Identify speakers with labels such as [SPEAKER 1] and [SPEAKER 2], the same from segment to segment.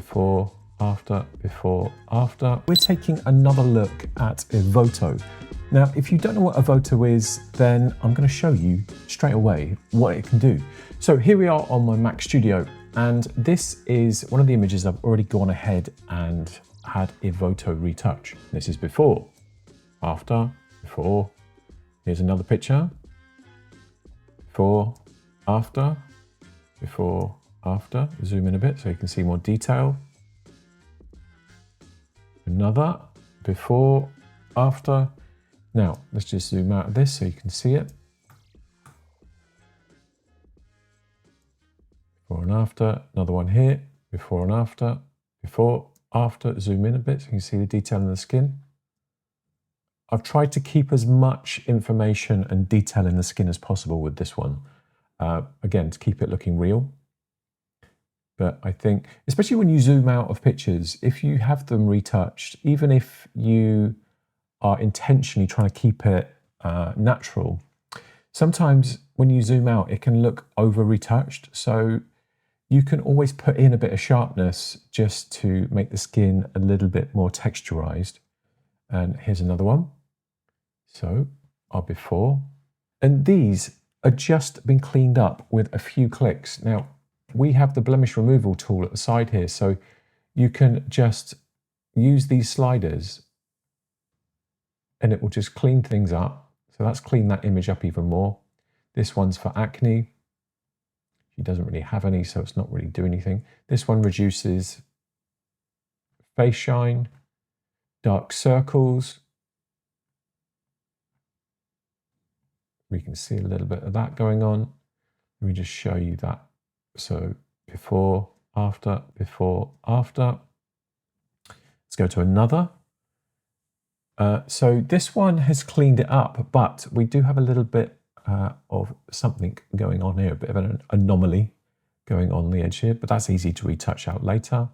[SPEAKER 1] before, after, before, after. We're taking another look at Evoto. Now, if you don't know what Evoto is, then I'm going to show you straight away what it can do. So here we are on my Mac Studio, and this is one of the images I've already gone ahead and had Evoto retouch. This is before, after, before. Here's another picture. Before, after, before, after. Zoom in a bit so you can see more detail. Another, before, after. Now, let's just zoom out of this so you can see it. Before and after. Another one here. Before and after. Before, after. Zoom in a bit so you can see the detail in the skin. I've tried to keep as much information and detail in the skin as possible with this one. Again, to keep it looking real. But I think, especially when you zoom out of pictures, if you have them retouched, even if you are intentionally trying to keep it natural, sometimes when you zoom out, it can look over retouched. So you can always put in a bit of sharpness just to make the skin a little bit more texturized. And here's another one. So our before. And these are just been cleaned up with a few clicks. Now, we have the blemish removal tool at the side here, so you can just use these sliders and it will just clean things up. So that's cleaned that image up even more. This one's for acne. She doesn't really have any, so it's not really doing anything. This one reduces face shine, dark circles. We can see a little bit of that going on. Let me just show you that. So before, after, before, after. Let's go to another. So this one has cleaned it up, but we do have a little bit of something going on here, a bit of an anomaly going on the edge here, but that's easy to retouch out later.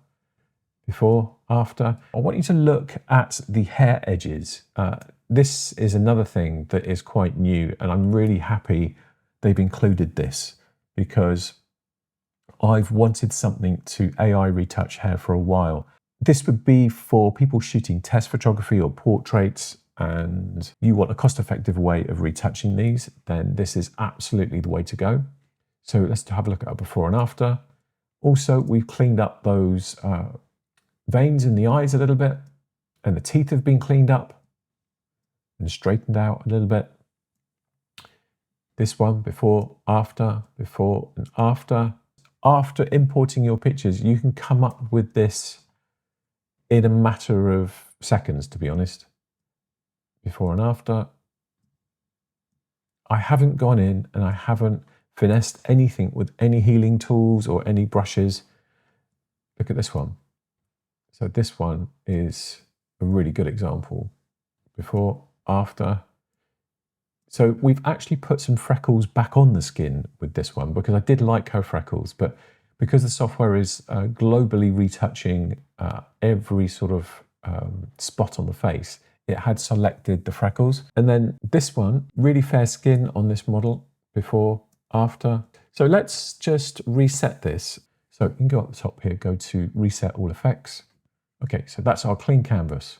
[SPEAKER 1] Before, after. I want you to look at the hair edges. This is another thing that is quite new, and I'm really happy they've included this because I've wanted something to AI retouch hair for a while. This would be for people shooting test photography or portraits, and you want a cost-effective way of retouching these, then this is absolutely the way to go. So let's have a look at our before and after. Also, we've cleaned up those veins in the eyes a little bit, and the teeth have been cleaned up and straightened out a little bit. This one, before, and after. After importing your pictures, you can come up with this in a matter of seconds, to be honest. Before and after. I haven't gone in and I haven't finessed anything with any healing tools or any brushes. Look at this one. So this one is a really good example. Before, after. So we've actually put some freckles back on the skin with this one because I did like her freckles, but because the software is globally retouching every sort of spot on the face, it had selected the freckles. And then this one, really fair skin on this model, before, after. So let's just reset this. So you can go up the top here, go to reset all effects. Okay, so that's our clean canvas.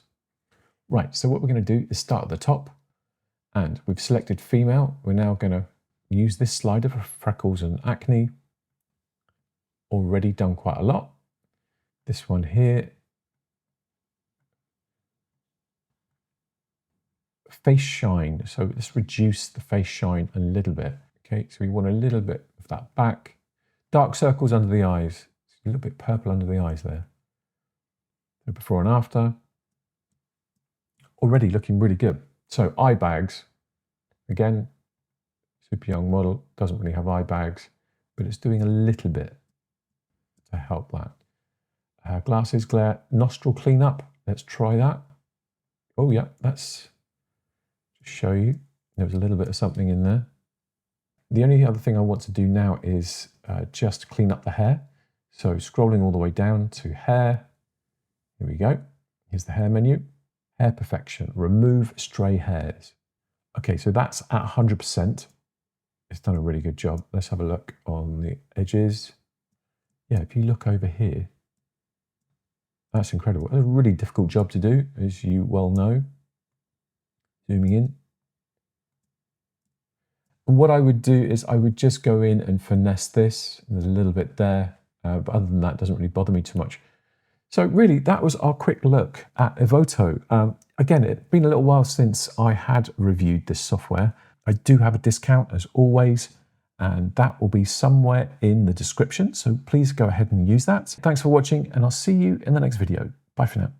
[SPEAKER 1] Right, so what we're going to do is start at the top, and we've selected female. We're now going to use this slider for freckles and acne. Already done quite a lot. This one here. Face shine. So let's reduce the face shine a little bit. Okay, so we want a little bit of that back. Dark circles under the eyes. A little bit purple under the eyes there. So before and after. Already looking really good. So eye bags. Again, super young model, doesn't really have eye bags, but it's doing a little bit to help that. Glasses, glare, nostril cleanup. Let's try that. Oh yeah, that's just show you. There was a little bit of something in there. The only other thing I want to do now is just clean up the hair. So scrolling all the way down to hair. Here we go. Here's the hair menu. Hair perfection. Remove stray hairs. Okay, so that's at 100%. It's done a really good job. Let's have a look on the edges. Yeah, if you look over here, That's incredible. It's a really difficult job to do, as you well know. Zooming in. And what I would do is I would just go in and finesse this. There's a little bit there, but other than that, it doesn't really bother me too much. So really, that was our quick look at Evoto. Again, it's been a little while since I had reviewed this software. I do have a discount as always, and that will be somewhere in the description. So please go ahead and use that. Thanks for watching, and I'll see you in the next video. Bye for now.